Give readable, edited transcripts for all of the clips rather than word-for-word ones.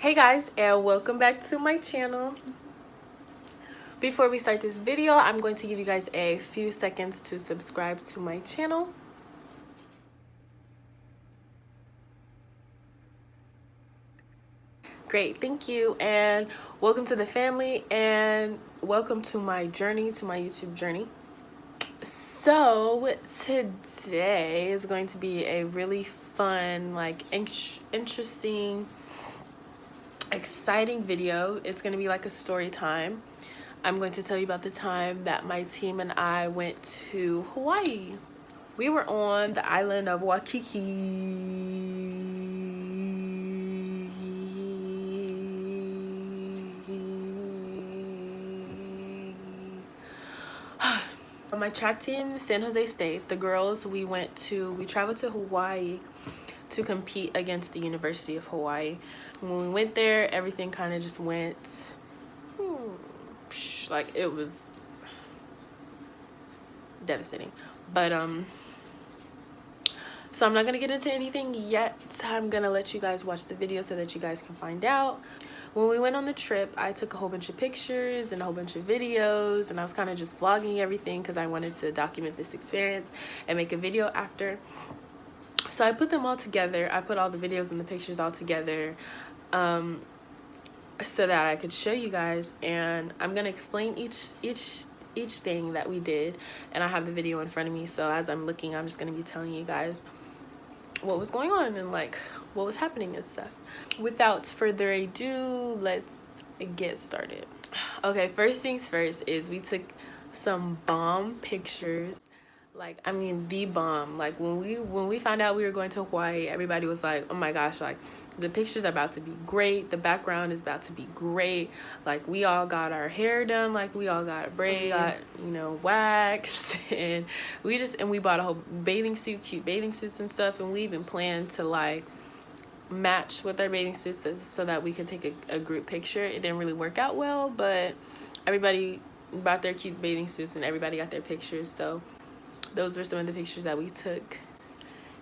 Hey guys, and welcome back to my channel. Before we start this video, I'm going to give you guys a few seconds to subscribe to my channel. Great, thank you, and welcome to the family, and welcome to my journey, to my YouTube journey. So today is going to be a really fun, like interesting, exciting video. It's going to be like a story time. I'm going to tell you about the time that my team and I went to Hawaii. We were on the island of Waikiki. My track team, San Jose State, the girls, we traveled to Hawaii to compete against the University of Hawaii. When we went there, everything kind of just went like it was devastating. But so I'm not gonna get into anything yet. I'm gonna let you guys watch the video so that you guys can find out. When we went on the trip, I took a whole bunch of pictures and a whole bunch of videos, and I was kind of just vlogging everything because I wanted to document this experience and make a video after. So I put them all together. I put all the videos and the pictures all together so that I could show you guys, and I'm gonna explain each thing that we did, and I have the video in front of me, so as I'm looking, I'm just gonna be telling you guys what was going on and like what was happening and stuff. Without further ado, let's get started. Okay, first things first is we took some bomb pictures. Like, I mean, the bomb. Like, when we found out we were going to Hawaii, everybody was like, oh my gosh, like the pictures are about to be great, the background is about to be great. Like, we all got our hair done, like we all got braids, got, you know, waxed, and we bought a whole bathing suit, cute bathing suits and stuff, and we even planned to like match with our bathing suits so that we could take a group picture. It didn't really work out well, but everybody bought their cute bathing suits and everybody got their pictures, so those were some of the pictures that we took,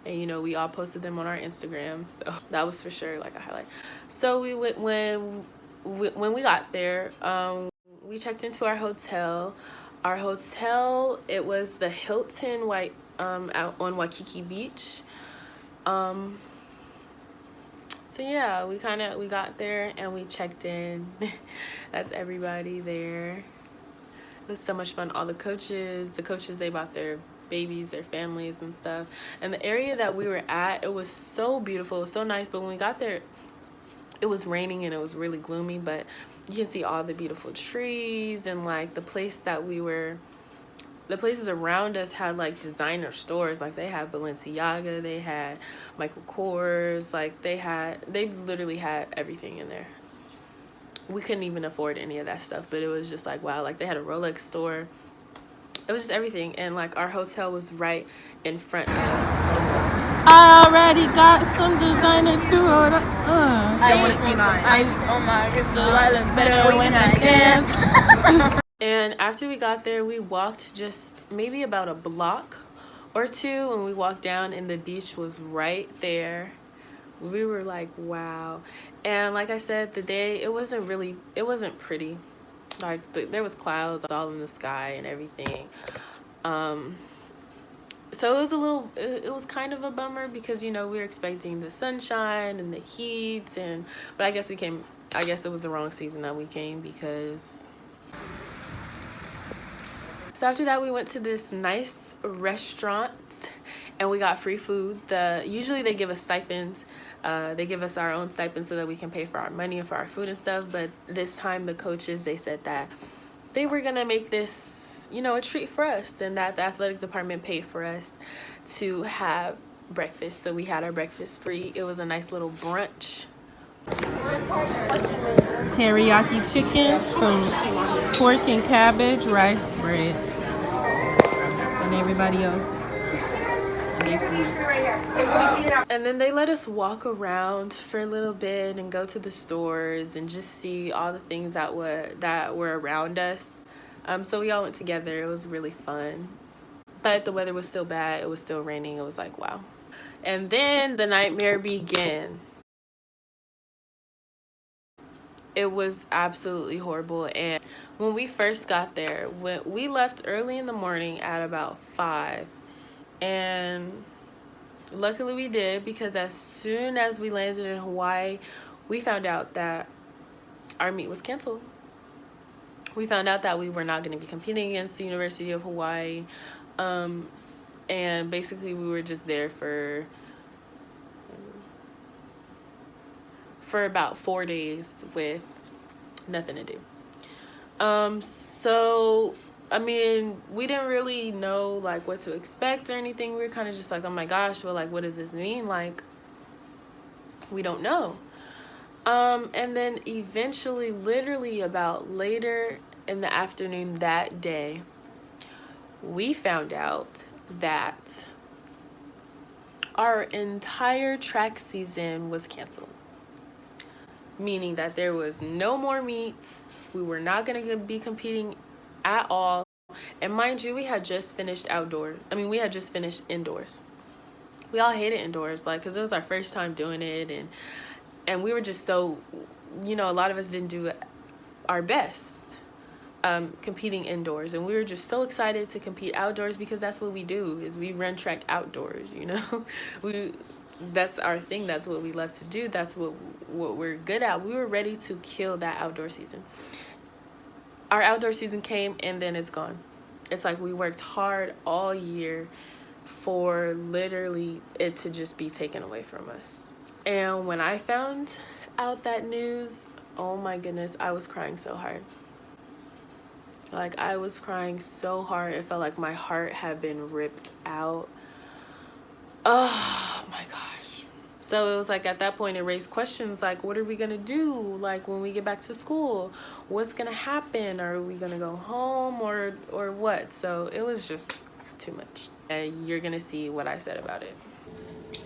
and you know, we all posted them on our Instagram, so that was for sure like a highlight. So we went when we got there, we checked into our hotel. It was the Hilton out on Waikiki Beach. So yeah, we got there and we checked in. That's everybody there. It was so much fun. All the coaches, they brought their babies, their families and stuff, and the area that we were at, it was so beautiful, it was so nice. But when we got there, it was raining and it was really gloomy, but you can see all the beautiful trees, and like the places around us had like designer stores. Like they had Balenciaga, they had Michael Kors, like they literally had everything in there. We couldn't even afford any of that stuff, but it was just like, wow. Like they had a Rolex store. It was just everything, and like our hotel was right in front of us. I already got some designer to hold up. I want to see my ice on my wrist, so I look better when I dance. And after we got there, we walked just maybe about a block or two, and we walked down, and the beach was right there. We were like, wow. And like I said, the day, it wasn't pretty. Like there was clouds all in the sky and everything. So it was kind of a bummer because, you know, we were expecting the sunshine and the heat, but I guess it was the wrong season that we came, because. So after that, we went to this nice restaurant and we got free food. Usually they give us stipends. They give us our own stipends so that we can pay for our money and for our food and stuff. But this time the coaches, they said that they were gonna make this, you know, a treat for us, and that the athletic department paid for us to have breakfast. So we had our breakfast free. It was a nice little brunch. Teriyaki chicken, some pork and cabbage, rice bread, and everybody else. And then they let us walk around for a little bit and go to the stores and just see all the things that were around us. So we all went together. It was really fun, but the weather was still bad. It was still raining. It was like, wow. And then the nightmare began. It was absolutely horrible. And when we first got there, when we left early in the morning at about 5, and luckily we did, because as soon as we landed in Hawaii, we found out that our meet was canceled. We found out that we were not going to be competing against the University of Hawaii. And basically we were just there for about 4 days with nothing to do. So I mean, we didn't really know like what to expect or anything. We were kind of just like, oh my gosh, well, like, what does this mean? Like, we don't know. And then eventually, literally about later in the afternoon that day, we found out that our entire track season was canceled. Meaning that there was no more meets. We were not going to be competing at all. And mind you, we had just finished outdoors. I mean, we had just finished indoors. We all hated indoors, like, because it was our first time doing it. And we were just so, you know, a lot of us didn't do our best competing indoors. And we were just so excited to compete outdoors, because that's what we do, is we run track outdoors, you know. That's our thing. That's what we love to do. That's what we're good at. We were ready to kill that outdoor season. Our outdoor season came, and then it's gone. It's like we worked hard all year for literally it to just be taken away from us. And when I found out that news, oh my goodness, I was crying so hard. Like, I was crying so hard. It felt like my heart had been ripped out. Oh my gosh. So it was like, at that point, it raised questions like, what are we gonna do? Like, when we get back to school, what's gonna happen? Are we gonna go home or what? So it was just too much. And you're gonna see what I said about it.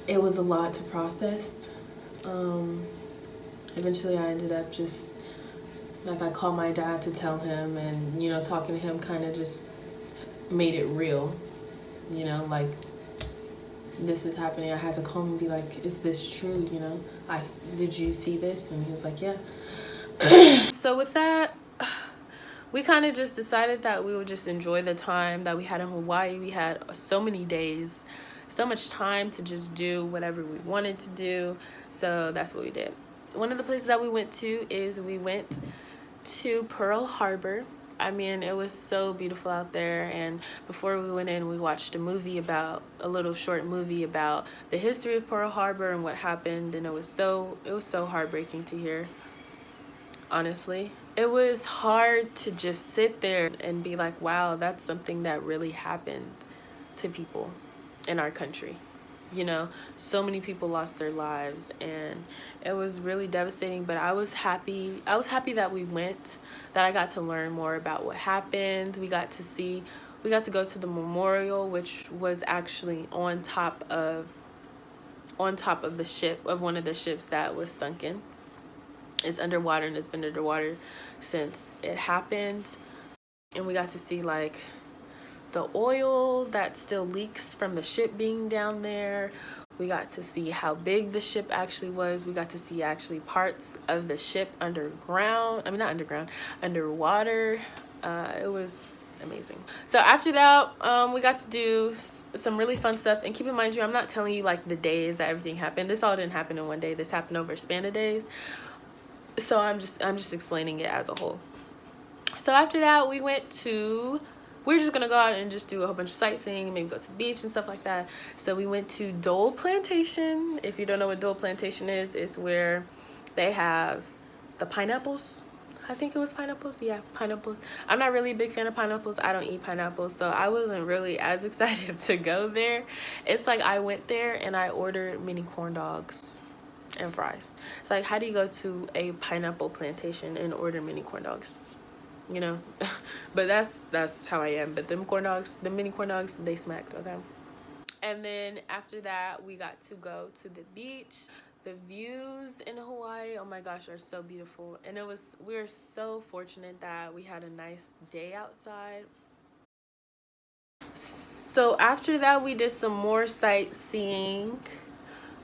It was a lot to process. Eventually I ended up just, like, I called my dad to tell him, and, you know, talking to him kind of just made it real, you know, like, this is happening. I had to call him and be like, is this true, you know? Did you see this? And he was like, yeah. So with that, we kind of just decided that we would just enjoy the time that we had in Hawaii. We had so many days, so much time to just do whatever we wanted to do. So that's what we did. One of the places that we went to is we went to Pearl Harbor. I mean, it was so beautiful out there. And before we went in, we watched a little short movie about the history of Pearl Harbor and what happened. And it was so heartbreaking to hear, honestly. It was hard to just sit there and be like, wow, that's something that really happened to people in our country. You know, so many people lost their lives, and it was really devastating. But I was happy that we went, that I got to learn more about what happened. We got to go to the memorial, which was actually on top of the ship, of one of the ships that was sunken. It's underwater, and it's been underwater since it happened. And we got to see, like, the oil that still leaks from the ship being down there. We got to see how big the ship actually was. We got to see actually parts of the ship underground. I mean, not underground, underwater. It was amazing. So after that, we got to do some really fun stuff. And keep in mind, I'm not telling you like the days that everything happened. This all didn't happen in one day. This happened over a span of days. So I'm just explaining it as a whole. So after that, we're just gonna go out and just do a whole bunch of sightseeing, maybe go to the beach and stuff like that. So we went to Dole Plantation. If you don't know what Dole Plantation is, it's where they have the pineapples. I think it was pineapples. Yeah, pineapples. I'm not really a big fan of pineapples. I don't eat pineapples, so I wasn't really as excited to go there. It's like I went there and I ordered mini corn dogs and fries. It's like, how do you go to a pineapple plantation and order mini corn dogs? You know, but that's how I am. But the mini corn dogs, they smacked. Okay. And then after that, we got to go to the beach. The views in Hawaii, oh my gosh, are so beautiful. And we were so fortunate that we had a nice day outside. So after that, we did some more sightseeing.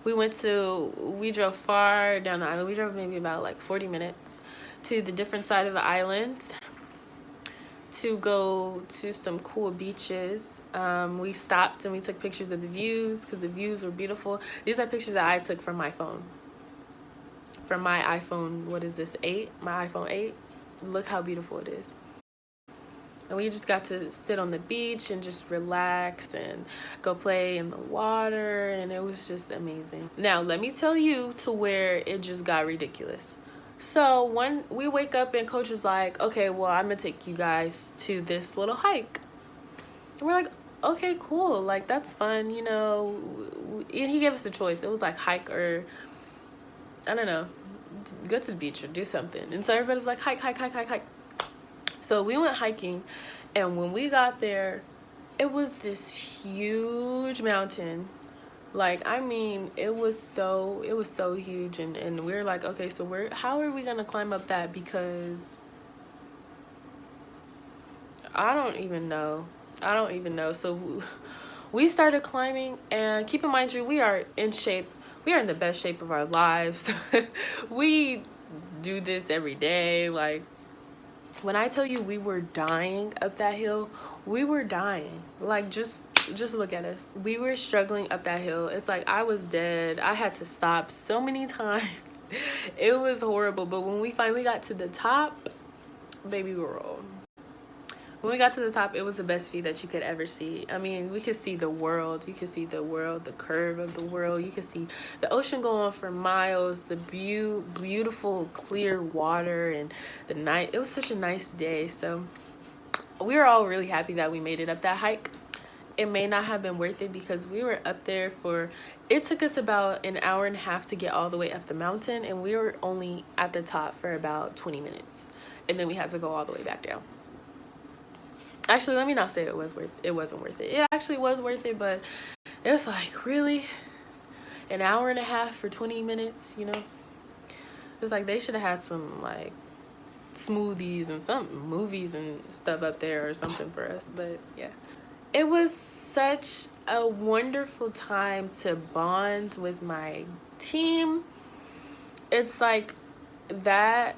We drove far down the island. We drove maybe about like 40 minutes to the different side of the island to go to some cool beaches. We stopped and we took pictures of the views because the views were beautiful. These are pictures that I took from my phone. From my iPhone, what is this, 8? My iPhone 8. Look how beautiful it is. And we just got to sit on the beach and just relax and go play in the water, and it was just amazing. Now, let me tell you to where it just got ridiculous. So when we wake up and coach is like, okay, well, I'm gonna take you guys to this little hike. And we're like, okay, cool, like that's fun, you know. And he gave us a choice. It was like hike or, I don't know, go to the beach or do something. And so everybody was like, hike, hike, hike, hike, hike. So we went hiking, and when we got there, it was this huge mountain. Like, I mean, it was so huge, and we were like, okay, so how are we gonna climb up that? Because I don't even know. So we started climbing, and keep in mind, you, we are in shape. We are in the best shape of our lives. We do this every day. Like, when I tell you we were dying up that hill, we were dying. Like, just look at us. We were struggling up that hill. It's like I was dead. I had to stop so many times. It was horrible. But when we finally got to the top, baby girl, when we got to the top, it was the best view that you could ever see. I mean, we could see the world. You could see the world, the curve of the world. You could see the ocean go on for miles, the beautiful clear water, and the night. It was such a nice day. So we were all really happy that we made it up that hike. It may not have been worth it because we were up there for, it took us about an hour and a half to get all the way up the mountain, and we were only at the top for about 20 minutes, and then we had to go all the way back down. Actually, let me not say it wasn't worth it. It actually was worth it, but it's like, really? An hour and a half for 20 minutes, you know? It's like they should have had some, like, smoothies and some movies and stuff up there or something for us, but yeah. It was such a wonderful time to bond with my team. It's like that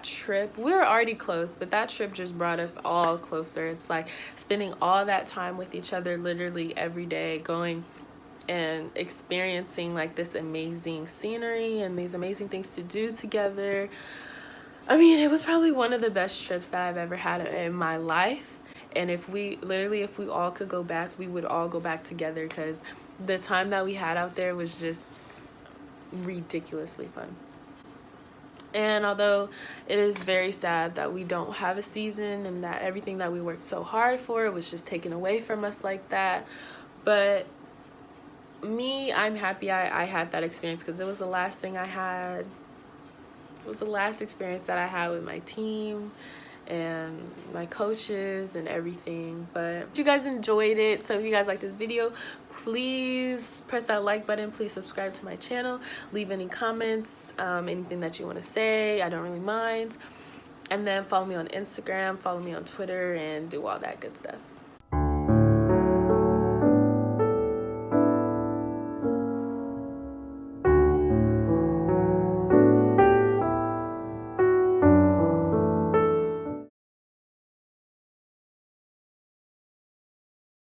trip, we were already close, but that trip just brought us all closer. It's like spending all that time with each other literally every day, going and experiencing like this amazing scenery and these amazing things to do together. I mean, it was probably one of the best trips that I've ever had in my life. And if we all could go back, we would all go back together, because the time that we had out there was just ridiculously fun. And although it is very sad that we don't have a season and that everything that we worked so hard for was just taken away from us like that, but I'm happy I had that experience, because it was the last thing I had. It was the last experience that I had with my team and my coaches and everything. But if you guys enjoyed it, so if you guys like this video, please press that like button. Please subscribe to my channel. Leave any comments, anything that you want to say. I don't really mind. And then follow me on Instagram, follow me on Twitter, and do all that good stuff.